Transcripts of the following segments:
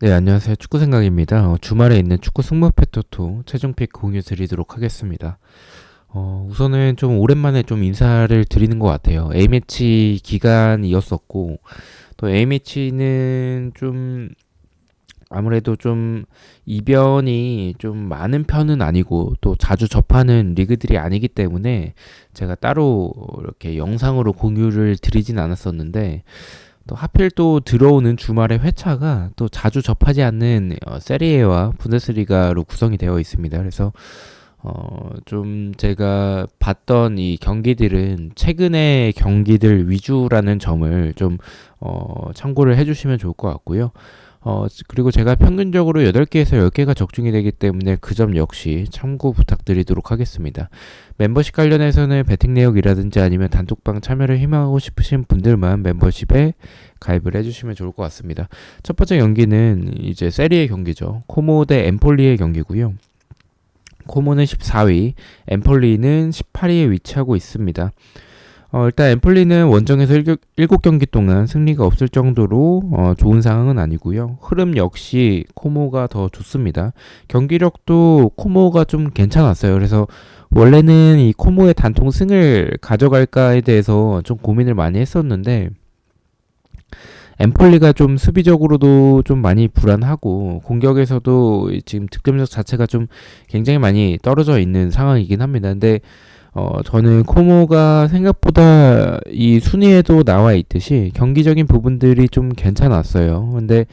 네, 안녕하세요. 축구 생각입니다. 주말에 있는 축구 승무패 토토 최종픽 공유 드리도록 하겠습니다. 우선은 좀 오랜만에 좀 인사를 드리는 것 같아요. A매치 기간이었었고, 또 A매치는 좀 아무래도 좀 이변이 좀 많은 편은 아니고, 또 자주 접하는 리그들이 아니기 때문에 제가 따로 이렇게 영상으로 공유를 드리진 않았었는데, 또 하필 또 들어오는 주말의 회차가 또 자주 접하지 않는 세리에와 분데스리가로 구성이 되어 있습니다. 그래서 좀 제가 봤던 이 경기들은 최근의 경기들 위주라는 점을 좀 참고를 해주시면 좋을 것 같고요. 그리고 제가 평균적으로 8개에서 10개가 적중이 되기 때문에 그 점 역시 참고 부탁드리도록 하겠습니다. 멤버십 관련해서는 베팅 내역이라든지 아니면 단톡방 참여를 희망하고 싶으신 분들만 멤버십에 가입을 해주시면 좋을 것 같습니다. 첫 번째 경기는 이제 세리의 경기죠. 코모 대 엠폴리의 경기고요. 코모는 14위, 엠폴리는 18위에 위치하고 있습니다. 일단 엠폴리는 원정에서 7경기 동안 승리가 없을 정도로 좋은 상황은 아니고요. 흐름 역시 코모가 더 좋습니다. 경기력도 코모가 좀 괜찮았어요. 그래서 원래는 이 코모의 단통 승을 가져갈까에 대해서 좀 고민을 많이 했었는데 엠폴리가 좀 수비적으로도 좀 많이 불안하고 공격에서도 지금 득점력 자체가 좀 굉장히 많이 떨어져 있는 상황이긴 합니다. 근데 저는 코모가 생각보다 이 순위에도 나와 있듯이 경기적인 부분들이 좀 괜찮았어요. 근데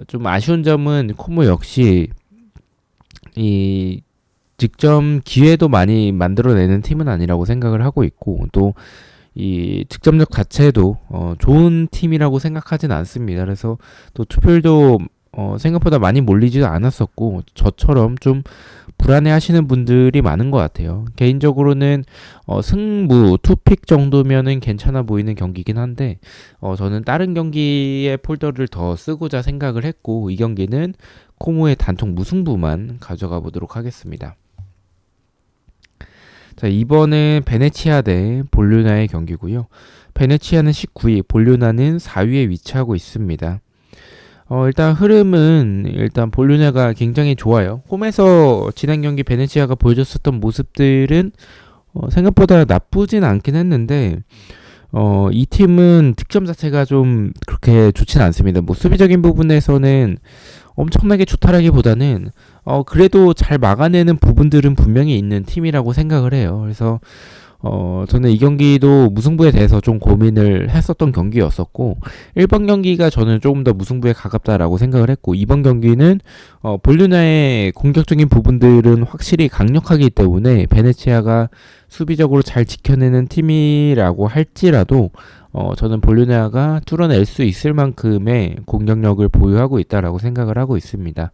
좀 아쉬운 점은 코모 역시 이 득점 기회도 많이 만들어내는 팀은 아니라고 생각을 하고 있고 또 이 득점력 자체도 좋은 팀이라고 생각하진 않습니다. 그래서 또 투표율도 생각보다 많이 몰리지도 않았었고 저처럼 좀 불안해하시는 분들이 많은 것 같아요. 개인적으로는 승무 투픽 정도면은 괜찮아 보이는 경기긴 한데 저는 다른 경기의 폴더를 더 쓰고자 생각을 했고 이 경기는 코모의 단통 무승부만 가져가 보도록 하겠습니다. 자, 이번은 베네치아 대 볼류나의 경기고요. 베네치아는 19위, 볼류나는 4위에 위치하고 있습니다. 일단 흐름은 일단 볼류냐가 굉장히 좋아요. 홈에서 지난 경기 베네치아가 보여줬었던 모습들은 생각보다 나쁘진 않긴 했는데 이 팀은 득점 자체가 좀 그렇게 좋진 않습니다. 뭐 수비적인 부분에서는 엄청나게 좋다라기보다는 그래도 잘 막아내는 부분들은 분명히 있는 팀이라고 생각을 해요. 그래서 저는 이 경기도 무승부에 대해서 좀 고민을 했었던 경기였었고 1번 경기가 저는 조금 더 무승부에 가깝다라고 생각을 했고 2번 경기는 볼류나의 공격적인 부분들은 확실히 강력하기 때문에 베네치아가 수비적으로 잘 지켜내는 팀이라고 할지라도 저는 볼류나가 뚫어낼 수 있을 만큼의 공격력을 보유하고 있다라고 생각을 하고 있습니다.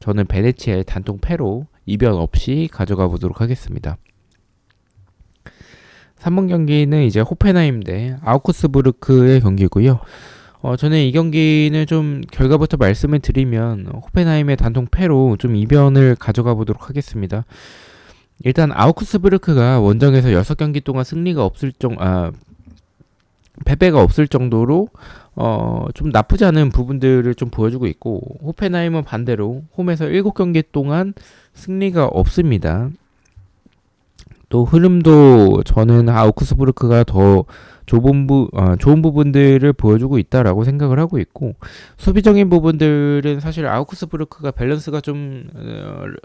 저는 베네치아의 단통 패로 이변 없이 가져가 보도록 하겠습니다. 3번 경기는 이제 호펜하임 대 아우크스부르크의 경기고요. 저는 이 경기는 좀 결과부터 말씀을 드리면 호펜하임의 단통 패로 좀 이변을 가져가 보도록 하겠습니다. 일단 아우크스부르크가 원정에서 6경기 동안 패배가 없을 정도로 좀 나쁘지 않은 부분들을 좀 보여주고 있고 호펜하임은 반대로 홈에서 7경기 동안 승리가 없습니다. 또 흐름도 저는 아우크스부르크가 더 좋은 부분들을 보여주고 있다라고 생각을 하고 있고 수비적인 부분들은 사실 아우크스부르크가 밸런스가 좀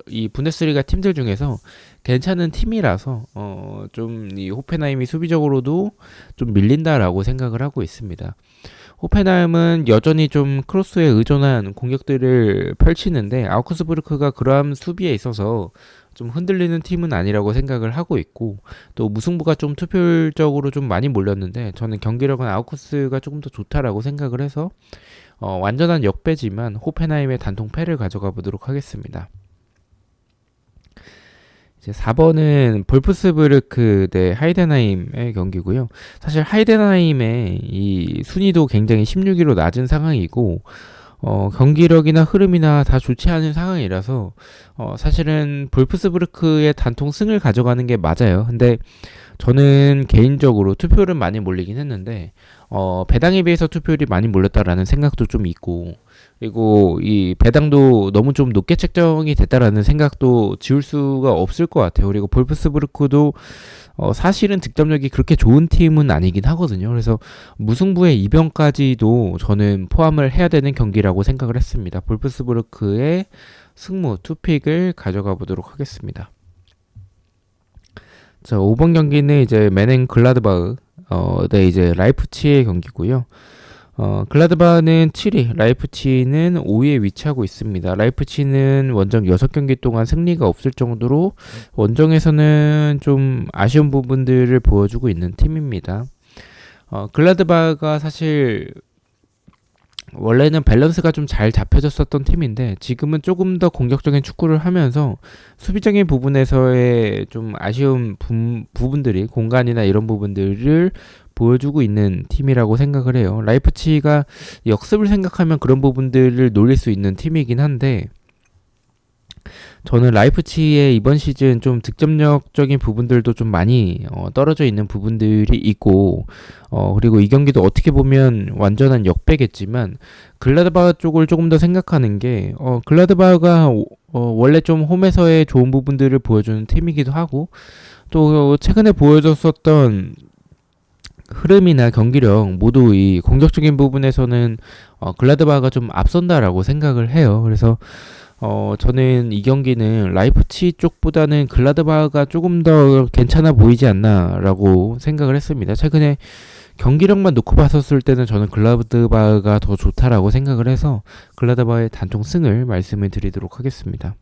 이 분데스리가 팀들 중에서 괜찮은 팀이라서 좀 이 호펜하임이 수비적으로도 좀 밀린다라고 생각을 하고 있습니다. 호펜하임은 여전히 좀 크로스에 의존한 공격들을 펼치는데 아우크스부르크가 그러한 수비에 있어서 좀 흔들리는 팀은 아니라고 생각을 하고 있고 또 무승부가 좀 투표율적으로 좀 많이 몰렸는데 저는 경기력은 아우크스가 조금 더 좋다라고 생각을 해서 완전한 역배지만 호펜하임의 단통 패를 가져가 보도록 하겠습니다. 이제 4번은 볼프스부르크 대 하이덴하임의 경기고요. 사실 하이덴하임의 이 순위도 굉장히 16위로 낮은 상황이고 경기력이나 흐름이나 다 좋지 않은 상황이라서 사실은 볼프스부르크의 단통 승을 가져가는 게 맞아요. 근데 저는 개인적으로 투표율은 많이 몰리긴 했는데 배당에 비해서 투표율이 많이 몰렸다라는 생각도 좀 있고 그리고 이 배당도 너무 좀 높게 책정이 됐다라는 생각도 지울 수가 없을 것 같아요. 그리고 볼프스부르크도 사실은 득점력이 그렇게 좋은 팀은 아니긴 하거든요. 그래서 무승부의 이변까지도 저는 포함을 해야 되는 경기라고 생각을 했습니다. 볼프스부르크의 승무 투픽을 가져가 보도록 하겠습니다. 자, 5번 경기는 이제 메넨 글라드바흐 네, 이제 라이프치히의 경기고요. 글라드바흐는 7위, 라이프치히는 5위에 위치하고 있습니다. 라이프치히는 원정 6경기 동안 승리가 없을 정도로 원정에서는 좀 아쉬운 부분들을 보여주고 있는 팀입니다. 글라드바흐가 사실 원래는 밸런스가 좀 잘 잡혀졌었던 팀인데 지금은 조금 더 공격적인 축구를 하면서 수비적인 부분에서의 좀 아쉬운 부분들이 공간이나 이런 부분들을 보여주고 있는 팀이라고 생각을 해요. 라이프치히가 역습을 생각하면 그런 부분들을 노릴 수 있는 팀이긴 한데 저는 라이프치히의 이번 시즌 좀 득점력적인 부분들도 좀 많이 떨어져 있는 부분들이 있고 그리고 이 경기도 어떻게 보면 완전한 역배겠지만 글라드바흐 쪽을 조금 더 생각하는 게 글라드바흐가 원래 좀 홈에서의 좋은 부분들을 보여주는 팀이기도 하고 또 최근에 보여줬었던 흐름이나 경기력 모두 이 공격적인 부분에서는 글라드바흐가 좀 앞선다라고 생각을 해요. 그래서 저는 이 경기는 라이프치히 쪽보다는 글라드바흐가 조금 더 괜찮아 보이지 않나라고 생각을 했습니다. 최근에 경기력만 놓고 봤었을 때는 저는 글라드바흐가 더 좋다라고 생각을 해서 글라드바흐의 단통 승을 말씀을 드리도록 하겠습니다.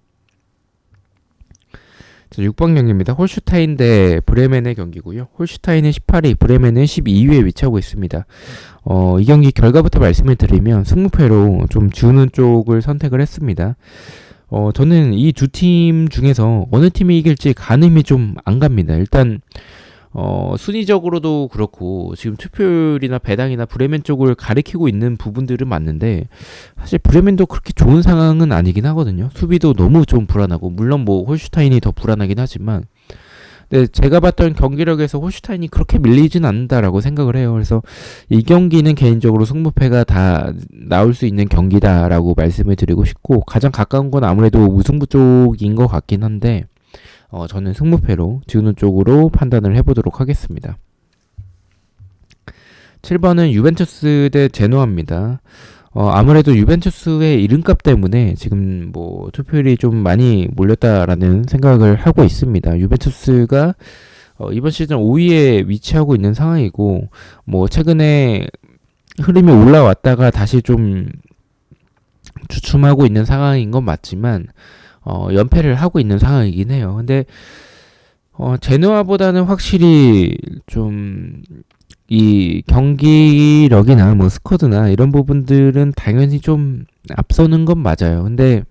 자, 6번 경기입니다. 홀슈타인 대 브레멘의 경기고요. 홀슈타인은 18위, 브레멘은 12위에 위치하고 있습니다. 이 경기 결과부터 말씀을 드리면 승무패로 좀 주는 쪽을 선택을 했습니다. 저는 이 두 팀 중에서 어느 팀이 이길지 가늠이 좀 안 갑니다. 일단 순위적으로도 그렇고 지금 투표율이나 배당이나 브레멘 쪽을 가리키고 있는 부분들은 맞는데 사실 브레멘도 그렇게 좋은 상황은 아니긴 하거든요. 수비도 너무 좀 불안하고 물론 뭐 홀슈타인이 더 불안하긴 하지만 근데 제가 봤던 경기력에서 홀슈타인이 그렇게 밀리진 않는다라고 생각을 해요. 그래서 이 경기는 개인적으로 승부패가 다 나올 수 있는 경기다라고 말씀을 드리고 싶고 가장 가까운 건 아무래도 무승부 쪽인 것 같긴 한데 저는 승무패로 지우는 쪽으로 판단을 해보도록 하겠습니다. 7번은 유벤투스 대 제노아입니다. 아무래도 유벤투스의 이름값 때문에 지금 뭐 투표율이 좀 많이 몰렸다라는 생각을 하고 있습니다. 유벤투스가 이번 시즌 5위에 위치하고 있는 상황이고 뭐 최근에 흐름이 올라왔다가 다시 좀 주춤하고 있는 상황인 건 맞지만 연패를 하고 있는 상황이긴 해요. 근데 제노아보다는 확실히 좀 이 경기력이나 뭐 스쿼드나 이런 부분들은 당연히 좀 앞서는 건 맞아요. 근데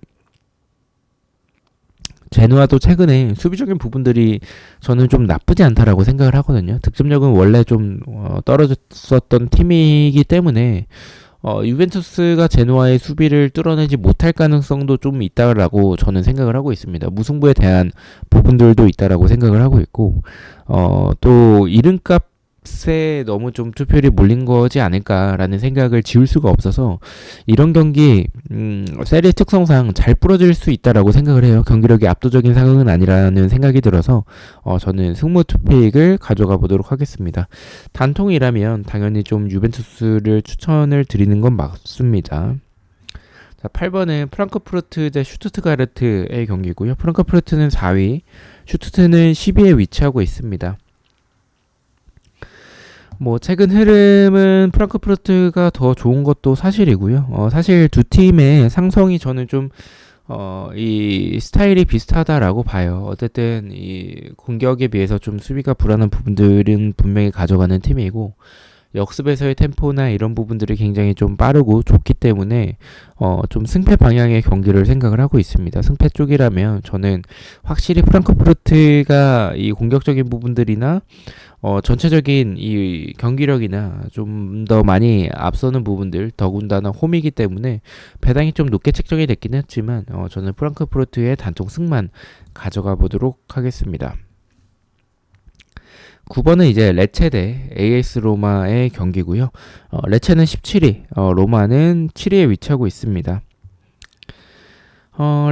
제노아도 최근에 수비적인 부분들이 저는 좀 나쁘지 않다라고 생각을 하거든요. 득점력은 원래 좀 떨어졌었던 팀이기 때문에 유벤투스가 제노아의 수비를 뚫어내지 못할 가능성도 좀 있다라고 저는 생각을 하고 있습니다. 무승부에 대한 부분들도 있다라고 생각을 하고 있고 또 이름값에 너무 좀 투표율이 몰린 거지 않을까라는 생각을 지울 수가 없어서 이런 경기 세리의 특성상 잘 부러질 수 있다라고 생각을 해요. 경기력이 압도적인 상황은 아니라는 생각이 들어서 저는 승무 투픽을 가져가 보도록 하겠습니다. 단통이라면 당연히 좀 유벤투스를 추천을 드리는 건 맞습니다. 자, 8번은 프랑크푸르트 대 슈투트가르트의 경기고요. 프랑크푸르트는 4위, 슈투트는 10위에 위치하고 있습니다. 뭐 최근 흐름은 프랑크푸르트가 더 좋은 것도 사실이고요. 사실 두 팀의 상성이 저는 좀 이 스타일이 비슷하다라고 봐요. 어쨌든 이 공격에 비해서 좀 수비가 불안한 부분들은 분명히 가져가는 팀이고 역습에서의 템포나 이런 부분들이 굉장히 좀 빠르고 좋기 때문에 좀 승패 방향의 경기를 생각을 하고 있습니다. 승패 쪽이라면 저는 확실히 프랑크푸르트가 이 공격적인 부분들이나 전체적인 이 경기력이나 좀 더 많이 앞서는 부분들 더군다나 홈이기 때문에 배당이 좀 높게 책정이 됐긴 했지만 저는 프랑크푸르트의 단통 승만 가져가 보도록 하겠습니다. 9번은 이제 레체 대 AS 로마의 경기고요. 레체는 17위, 로마는 7위에 위치하고 있습니다.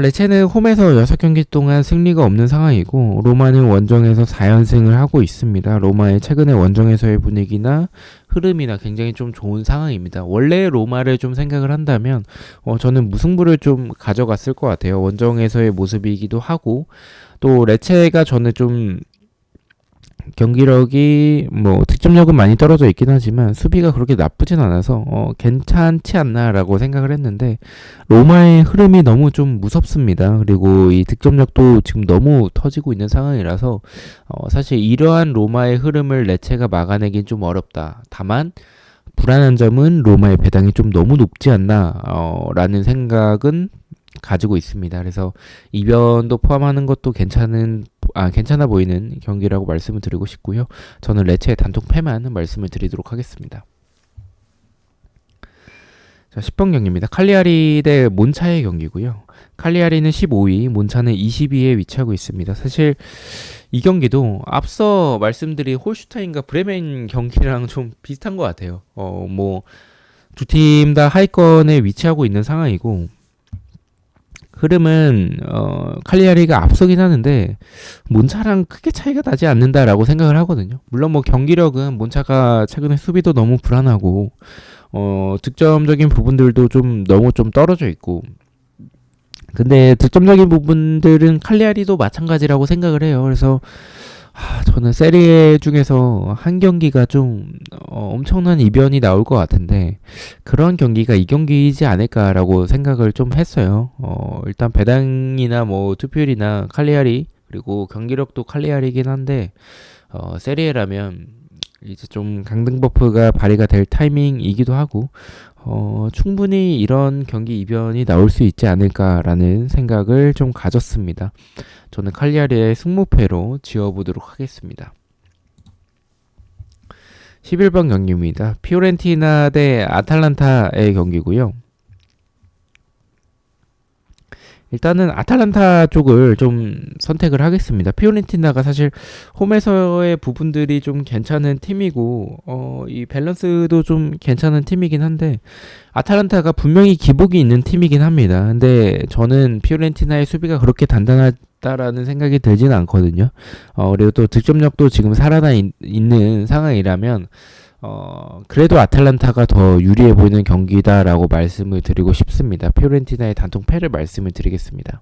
레체는 홈에서 6경기 동안 승리가 없는 상황이고 로마는 원정에서 4연승을 하고 있습니다. 로마의 최근의 원정에서의 분위기나 흐름이나 굉장히 좀 좋은 상황입니다. 원래 로마를 좀 생각을 한다면 저는 무승부를 좀 가져갔을 것 같아요. 원정에서의 모습이기도 하고 또 레체가 저는 좀 경기력이 뭐 득점력은 많이 떨어져 있긴 하지만 수비가 그렇게 나쁘진 않아서 괜찮지 않나라고 생각을 했는데 로마의 흐름이 너무 좀 무섭습니다. 그리고 이 득점력도 지금 너무 터지고 있는 상황이라서 사실 이러한 로마의 흐름을 레체가 막아내긴 좀 어렵다. 다만 불안한 점은 로마의 배당이 좀 너무 높지 않나 라는 생각은 가지고 있습니다. 그래서 이변도 포함하는 것도 괜찮아 보이는 경기라고 말씀을 드리고 싶고요. 저는 레체의 단독 패만 말씀을 드리도록 하겠습니다. 자, 10번 경기입니다. 칼리아리 대 몬차의 경기고요. 칼리아리는 15위, 몬차는 22위에 위치하고 있습니다. 사실 이 경기도 앞서 말씀드린 홀슈타인과 브레멘 경기랑 좀 비슷한 것 같아요. 뭐 두 팀 다 하위권에 위치하고 있는 상황이고 흐름은 칼리아리가 앞서긴 하는데 몬차랑 크게 차이가 나지 않는다라고 생각을 하거든요. 물론 뭐 경기력은 몬차가 최근에 수비도 너무 불안하고 득점적인 부분들도 좀 너무 좀 떨어져 있고 근데 득점적인 부분들은 칼리아리도 마찬가지라고 생각을 해요. 그래서 저는 세리에 중에서 한 경기가 좀 엄청난 이변이 나올 것 같은데 그런 경기가 이 경기이지 않을까라고 생각을 좀 했어요. 일단 배당이나 뭐 투표율이나 칼리아리 그리고 경기력도 칼리아리긴 한데 세리에라면 이제 좀 강등 버프가 발휘가 될 타이밍이기도 하고 충분히 이런 경기 이변이 나올 수 있지 않을까라는 생각을 좀 가졌습니다. 저는 칼리아리의 승무패로 지어보도록 하겠습니다. 11번 경기입니다. 피오렌티나 대 아탈란타의 경기고요. 일단은 아탈란타 쪽을 좀 선택을 하겠습니다. 피오렌티나가 사실 홈에서의 부분들이 좀 괜찮은 팀이고 이 밸런스도 좀 괜찮은 팀이긴 한데 아탈란타가 분명히 기복이 있는 팀이긴 합니다. 근데 저는 피오렌티나의 수비가 그렇게 단단하다라는 생각이 들지는 않거든요. 그리고 또 득점력도 지금 살아나 있는 상황이라면 그래도 아탈란타가 더 유리해 보이는 경기다라고 말씀을 드리고 싶습니다. 피오렌티나의 단통 패를 말씀을 드리겠습니다.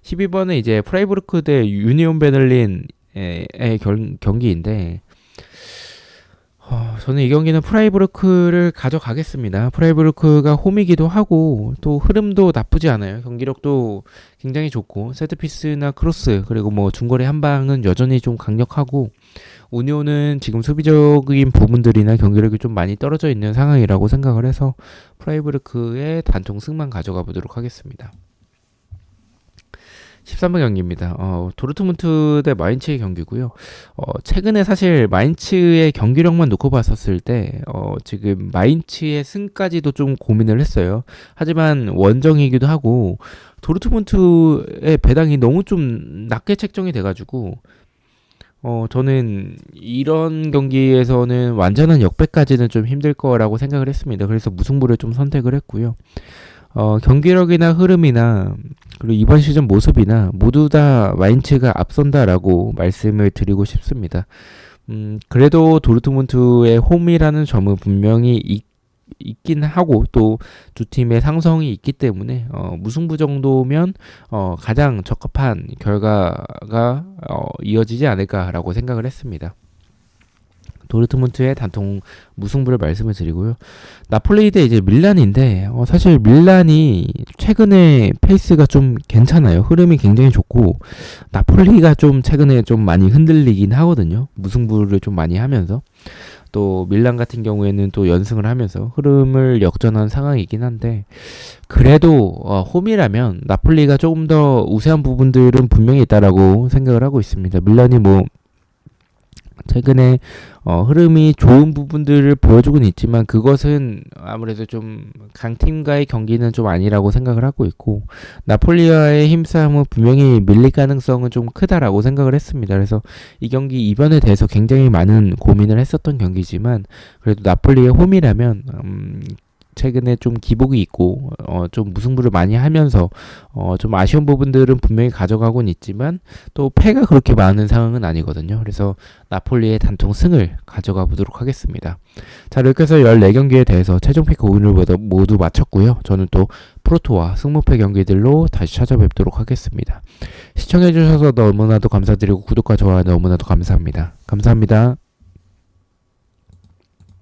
12번은 이제 프라이부르크 대 유니온 베를린의 경기인데 저는 이 경기는 프라이부르크를 가져가겠습니다. 프라이부르크가 홈이기도 하고 또 흐름도 나쁘지 않아요. 경기력도 굉장히 좋고 세트피스나 크로스 그리고 뭐 중거리 한방은 여전히 좀 강력하고 우니온은 지금 수비적인 부분들이나 경기력이 좀 많이 떨어져 있는 상황이라고 생각을 해서 프라이부르크의 단통 승만 가져가 보도록 하겠습니다. 13번 경기입니다. 도르트문트 대 마인츠의 경기고요. 최근에 사실 마인츠의 경기력만 놓고 봤었을 때 지금 마인츠의 승까지도 좀 고민을 했어요. 하지만 원정이기도 하고 도르트문트의 배당이 너무 좀 낮게 책정이 돼가지고 저는 이런 경기에서는 완전한 역배까지는 좀 힘들 거라고 생각을 했습니다. 그래서 무승부를 좀 선택을 했고요. 경기력이나 흐름이나 그리고 이번 시즌 모습이나 모두 다 마인츠가 앞선다라고 말씀을 드리고 싶습니다. 그래도 도르트문트의 홈이라는 점은 분명히 있긴 하고 또 두 팀의 상성이 있기 때문에 무승부 정도면 가장 적합한 결과가 이어지지 않을까라고 생각을 했습니다. 도르트문트의 단통 무승부를 말씀을 드리고요. 나폴리 대 이제 밀란인데 사실 밀란이 최근에 페이스가 좀 괜찮아요. 흐름이 굉장히 좋고 나폴리가 좀 최근에 좀 많이 흔들리긴 하거든요. 무승부를 좀 많이 하면서 또 밀란 같은 경우에는 또 연승을 하면서 흐름을 역전한 상황이긴 한데 그래도 홈이라면 나폴리가 조금 더 우세한 부분들은 분명히 있다라고 생각을 하고 있습니다. 밀란이 뭐 최근에 흐름이 좋은 부분들을 보여주고는 있지만 그것은 아무래도 좀 강팀과의 경기는 좀 아니라고 생각을 하고 있고 나폴리와의 힘싸움은 분명히 밀릴 가능성은 좀 크다라고 생각을 했습니다. 그래서 이 경기 이변에 대해서 굉장히 많은 고민을 했었던 경기지만 그래도 나폴리의 홈이라면 최근에 좀 기복이 있고 좀 무승부를 많이 하면서 좀 아쉬운 부분들은 분명히 가져가고는 있지만 또 패가 그렇게 많은 상황은 아니거든요. 그래서 나폴리의 단통 승을 가져가 보도록 하겠습니다. 자, 이렇게 해서 14경기에 대해서 최종 피크 오늘 모두 마쳤고요. 저는 또 프로토와 승무패 경기들로 다시 찾아뵙도록 하겠습니다. 시청해주셔서 너무나도 감사드리고 구독과 좋아요 너무나도 감사합니다. 감사합니다.